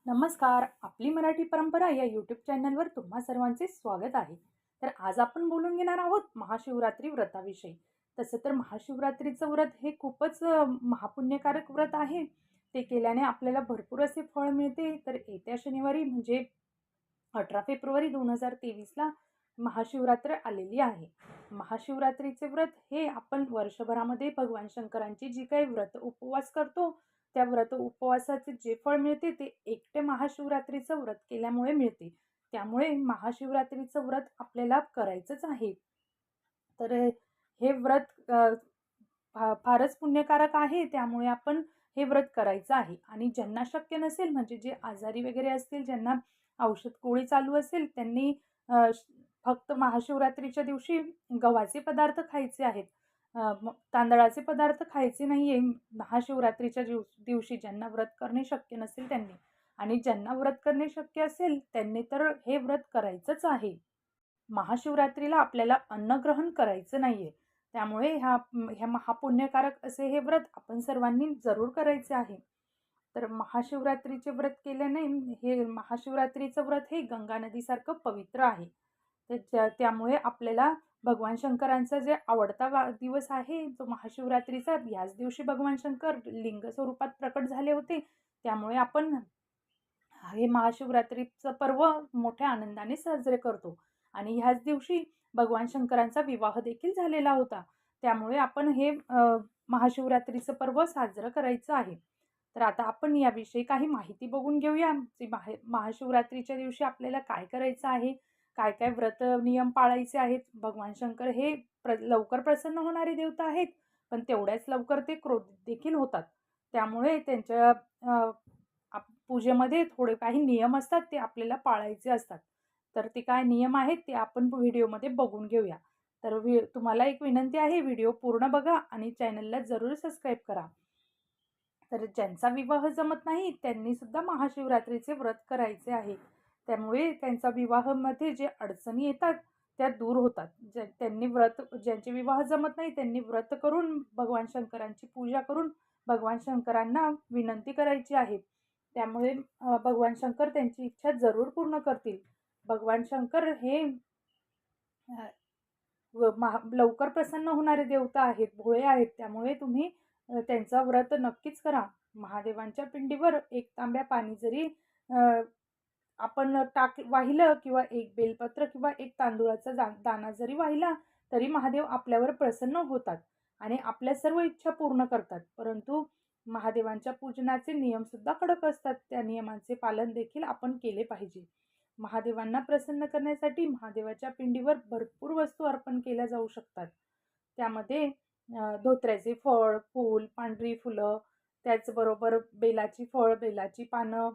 नमस्कार. आपली मराठी परंपरा या यूट्यूब चॅनलवर तुम्हा सर्वांचे स्वागत आहे. तर आज आपण बोलून घेणार आहोत महाशिवरात्री व्रताविषयी. तसं तर महाशिवरात्रीचं व्रत हे खूपच महापुण्यकारक व्रत आहे. ते केल्याने आपल्याला भरपूर असे फळ मिळते. तर येत्या शनिवारी म्हणजे 18 फेब्रुवारी 2023ला महाशिवरात्र आलेली आहे. महाशिवरात्रीचे व्रत हे आपण वर्षभरामध्ये भगवान शंकरांची जी काही व्रत उपवास करतो, त्या व्रत उपवासाचे जे फळ मिळते ते एकटे महाशिवरात्रीचं व्रत केल्यामुळे मिळते. त्यामुळे महाशिवरात्रीचं व्रत आपल्याला करायचंच आहे. तर हे व्रत फारच पुण्यकारक आहे. त्यामुळे आपण हे व्रत करायचं आहे. आणि ज्यांना शक्य नसेल म्हणजे जे आजारी वगैरे असतील, ज्यांना औषध गोळी चालू असेल, त्यांनी फक्त महाशिवरात्रीच्या दिवशी गव्हाचे पदार्थ खायचे आहेत. तांदळाचे पदार्थ खायचे नाहीये महाशिवरात्रीच्या दिवशी ज्यांना व्रत करणे शक्य नसेल त्यांनी. आणि ज्यांना व्रत करणे शक्य असेल त्यांनी तर हे व्रत करायचंच आहे. महाशिवरात्रीला आपल्याला अन्नग्रहण करायचं नाहीये. त्यामुळे ह्या महापुण्यकारक असे हे व्रत आपण सर्वांनी जरूर करायचे आहे. तर महाशिवरात्रीचे व्रत केल्याने हे महाशिवरात्रीचं व्रत हे गंगा नदीसारखं पवित्र आहे. त्यामुळे आपल्याला भगवान शंकरांचा जे आवडता दिवस आहे तो महाशिवरात्रीचा, याच दिवशी भगवान शंकर लिंग स्वरूपात प्रकट झाले होते. त्यामुळे आपण हे महाशिवरात्रीचं पर्व मोठ्या आनंदाने साजरे करतो. आणि ह्याच दिवशी भगवान शंकरांचा विवाह देखील झालेला होता. त्यामुळे आपण हे महाशिवरात्रीचं पर्व साजरं करायचं आहे. तर आता आपण याविषयी काही माहिती बघून घेऊया. महाशिवरात्रीच्या दिवशी आपल्याला काय करायचं आहे, काय काय व्रत नियम पाळायचे आहेत. भगवान शंकर हे लवकर प्रसन्न होणारे देवता आहेत, पण तेवढ्याच लवकर ते क्रोधित देखील होतात. त्यामुळे त्यांच्या पूजेमध्ये थोडे काही नियम असतात, ते आपल्याला पाळायचे असतात. तर ते काय नियम आहेत ते आपण व्हिडिओमध्ये बघून घेऊया. तर तुम्हाला एक विनंती आहे, व्हिडिओ पूर्ण बघा आणि चॅनलला जरूर सबस्क्राईब करा. तर ज्यांचा विवाह जमत नाही त्यांनी सुद्धा महाशिवरात्रीचे व्रत करायचे आहे. त्यामुळे त्यांचा विवाहामध्ये जे अडचणी येतात त्या दूर होतात. ज्यांचे विवाह जमत नाही त्यांनी व्रत करून भगवान शंकरांची पूजा करून भगवान शंकरांना विनंती करायची आहे. त्यामुळे भगवान शंकर त्यांची इच्छा जरूर पूर्ण करतील. भगवान शंकर हे लवकर प्रसन्न होणारे देवता आहेत, भोळे आहेत. त्यामुळे तुम्ही त्यांचं व्रत नक्कीच करा. महादेवांच्या पिंडीवर एक तांब्या पाणी जरी आपण वाहिलं किंवा एक बेलपत्र किंवा एक तांदूळाचा दाणा जरी वाहिला तरी महादेव आपल्यावर प्रसन्न होतात आणि आपल्या सर्व इच्छा पूर्ण करतात. परंतु महादेवांच्या पूजनाचे नियम सुद्धा कडक असतात. त्या नियमांचे पालन देखील आपण केले पाहिजे. महादेवांना प्रसन्न करण्यासाठी महादेवाच्या पिंडीवर भरपूर वस्तू अर्पण केल्या जाऊ शकतात. त्यामध्ये धोत्र्याचे फळ, फूल, पांढरी फुलं, त्याचबरोबर बेलाची फळ, बेलाची पानं,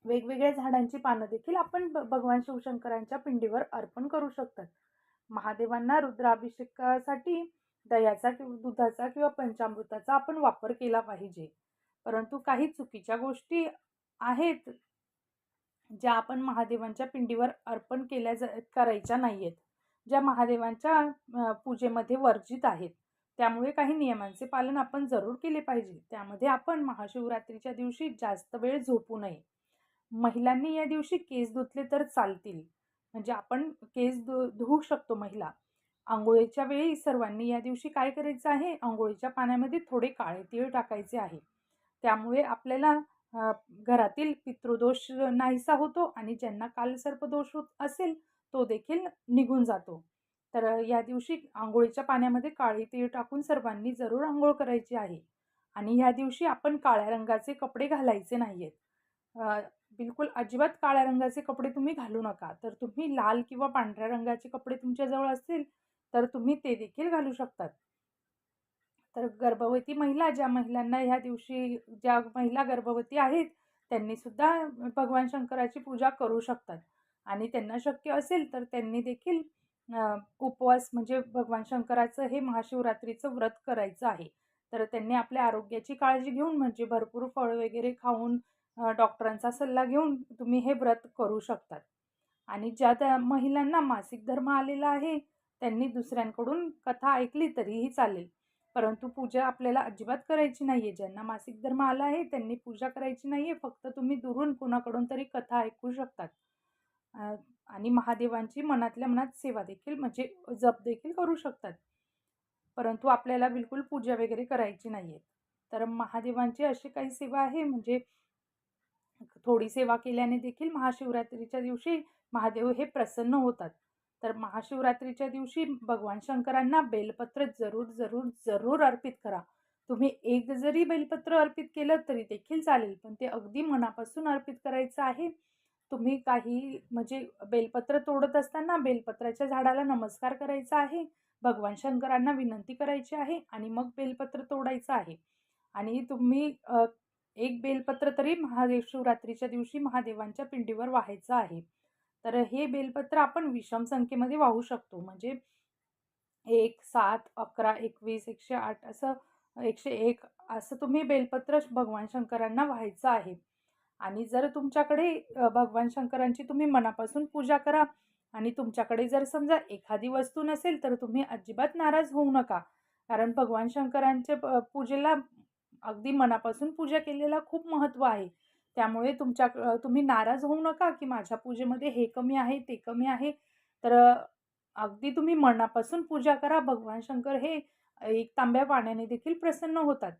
वेगवेगळ्या झाडांची पानं देखील आपण भगवान शिवशंकरांच्या पिंडीवर अर्पण करू शकतात. महादेवांना रुद्राभिषेकासाठी दह्याचा किंवा दुधाचा किंवा पंचामृताचा आपण वापर केला पाहिजे. परंतु काही चुकीच्या गोष्टी आहेत ज्या आपण महादेवांच्या पिंडीवर अर्पण करायच्या नाहीयेत, ज्या महादेवांच्या पूजेमध्ये वर्जित आहेत. त्यामुळे काही नियमांचे पालन आपण जरूर केले पाहिजे. त्यामध्ये आपण महाशिवरात्रीच्या दिवशी जास्त वेळ झोपू नये. महिलांनी या दिवशी केस धुतले तर चालतील, म्हणजे आपण केस धुवू शकतो महिला. आंघोळीच्या वेळी सर्वांनी या दिवशी काय करायचं आहे, आंघोळीच्या पाण्यामध्ये थोडे काळे तीळ टाकायचे आहे. त्यामुळे आपल्याला घरातील पितृदोष नाहीसा होतो आणि ज्यांना कालसर्पदोष होत असेल तो देखील निघून जातो. तर या दिवशी आंघोळीच्या पाण्यामध्ये काळे तीळ टाकून सर्वांनी जरूर आंघोळ करायची आहे. आणि ह्या दिवशी आपण काळ्या रंगाचे कपडे घालायचे नाहीयेत. बिलकुल अजिबात काळ्या रंगाचे कपडे तुम्ही घालू नका. तर तुम्ही लाल किंवा पांढऱ्या रंगाचे कपडे तुमच्याजवळ असतील तर तुम्ही ते देखील घालू शकतात. तर गर्भवती महिला, ज्या महिलांना ह्या दिवशी ज्या महिला गर्भवती आहेत त्यांनी सुद्धा भगवान शंकराची पूजा करू शकतात. आणि त्यांना शक्य असेल तर त्यांनी देखील उपवास म्हणजे भगवान शंकराचं हे महाशिवरात्रीचं व्रत करायचं आहे. तर त्यांनी आपल्या आरोग्याची काळजी घेऊन म्हणजे भरपूर फळ वगैरे खाऊन डॉक्टरांचा सल्ला घेऊन तुम्ही हे व्रत करू शकतात. आणि ज्या त्या महिलांना मासिक धर्म आलेला आहे त्यांनी दुसऱ्यांकडून कथा ऐकली तरीही चालेल. परंतु पूजा आपल्याला अजिबात करायची नाही आहे. ज्यांना मासिक धर्म आला आहे त्यांनी पूजा करायची नाही आहे. फक्त तुम्ही दुरून कुणाकडून तरी कथा ऐकू शकतात. आणि महादेवांची मनातल्या मनात सेवा देखील म्हणजे जप देखील करू शकतात. परंतु आपल्याला बिलकुल पूजा वगैरे करायची नाही आहे. तर महादेवांची अशी काही सेवा आहे म्हणजे थोडी सेवा केल्याने देखील महाशिवरात्रीच्या दिवशी महादेव हे प्रसन्न होतात. तर महाशिवरात्रीच्या दिवशी भगवान शंकरांना बेलपत्र जरूर, जरूर, जरूर अर्पित करा. तुम्ही एक जरी बेलपत्र अर्पित केलं तरी देखील चालेल, पण ते अगदी मनापासून अर्पित करायचं आहे. तुम्ही काही म्हणजे बेलपत्र तोडत असताना बेलपत्राच्या झाडाला नमस्कार करायचा आहे. भगवान शंकरांना विनंती करायची आहे आणि मग बेलपत्र तोडायचं आहे. आणि तुम्ही एक बेलपत्र तरी महाशिवरात्रीच्या दिवशी महादेवांच्या पिंडीवर वाहायचं आहे. तर हे बेलपत्र आपण विषम संख्येमध्ये वाहू शकतो. म्हणजे 1, 7, 11, 21, 108 असं 101 असं तुम्ही बेलपत्र भगवान शंकरांना वाहायचं आहे. आणि जर तुमच्याकडे भगवान शंकरांची तुम्ही मनापासून पूजा करा आणि तुमच्याकडे जर समजा एखादी वस्तू नसेल तर तुम्ही अजिबात नाराज होऊ नका. कारण भगवान शंकरांच्या पूजेला अगदी मनापासून पूजा केलेला खूप महत्त्व आहे. त्यामुळे तुम्ही नाराज होऊ नका, की माझ्या पूजेमध्ये हे कमी आहे, ते कमी आहे. तर अगदी तुम्ही मनापासून पूजा करा. भगवान शंकर हे एक तांब्या पाण्याने देखील प्रसन्न होतात.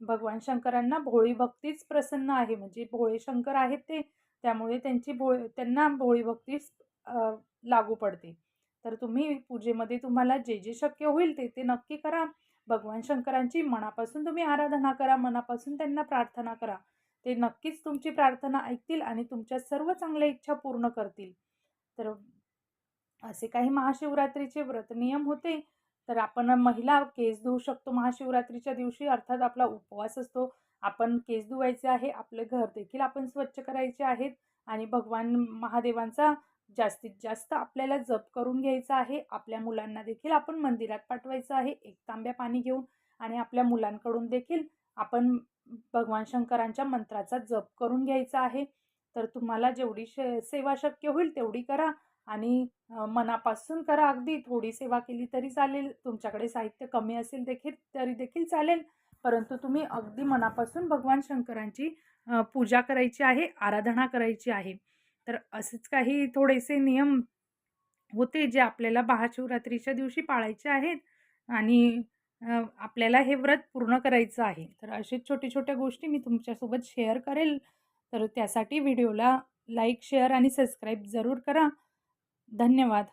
भगवान शंकरांना भोळी भक्तीच प्रसन्न आहे. म्हणजे भोळे शंकर आहेत ते, त्यामुळे त्यांना भोळी भक्तीच लागू पडते. तर तुम्ही पूजेमध्ये तुम्हाला जे जे शक्य होईल ते ते नक्की करा. भगवान शंकरांची मनापासून तुम्ही आराधना करा, मनापासून त्यांना प्रार्थना करा. ते नक्कीच तुमची प्रार्थना ऐकतील आणि तुमच्या सर्व चांगल्या इच्छा पूर्ण करतील. तर असे काही महाशिवरात्रीचे व्रत नियम होते. तर आपण महिला केस धुवू शकतो महाशिवरात्रीच्या दिवशी, अर्थात आपला उपवास असतो. आपण केस धुवायचे आहे, आपले घर देखील आपण स्वच्छ करायचे आहेत आणि भगवान महादेवांचा जास्तीत जास्त आपल्याला जप करून घ्यायचा आहे. आपल्या मुलांना देखील आपण मंदिरात पाठवायचं आहे 1 तांब्या पाणी घेऊन आणि आपल्या मुलांकडून देखील आपण भगवान शंकरांच्या मंत्राचा जप करून घ्यायचा आहे. तर तुम्हाला जेवढी सेवा शक्य होईल तेवढी करा आणि मनापासून करा. अगदी थोडी सेवा केली तरी चालेल, तुमच्याकडे साहित्य कमी असेल तरी देखील चालेल, परंतु तुम्ही अगदी मनापासून भगवान शंकरांची पूजा करायची आहे, आराधना करायची आहे. तर असेच काही थोडेसे नियम होते जे आपल्याला महाशिवरात्रीच्या दिवशी पाळायचे आहेत आणि आपल्याला हे व्रत पूर्ण करायचं आहे. तर असेच छोट्या-छोट्या गोष्टी मी तुमच्यासोबत शेअर करेल. तर त्यासाठी व्हिडिओला लाईक, शेअर आणि सबस्क्राईब जरूर करा. धन्यवाद.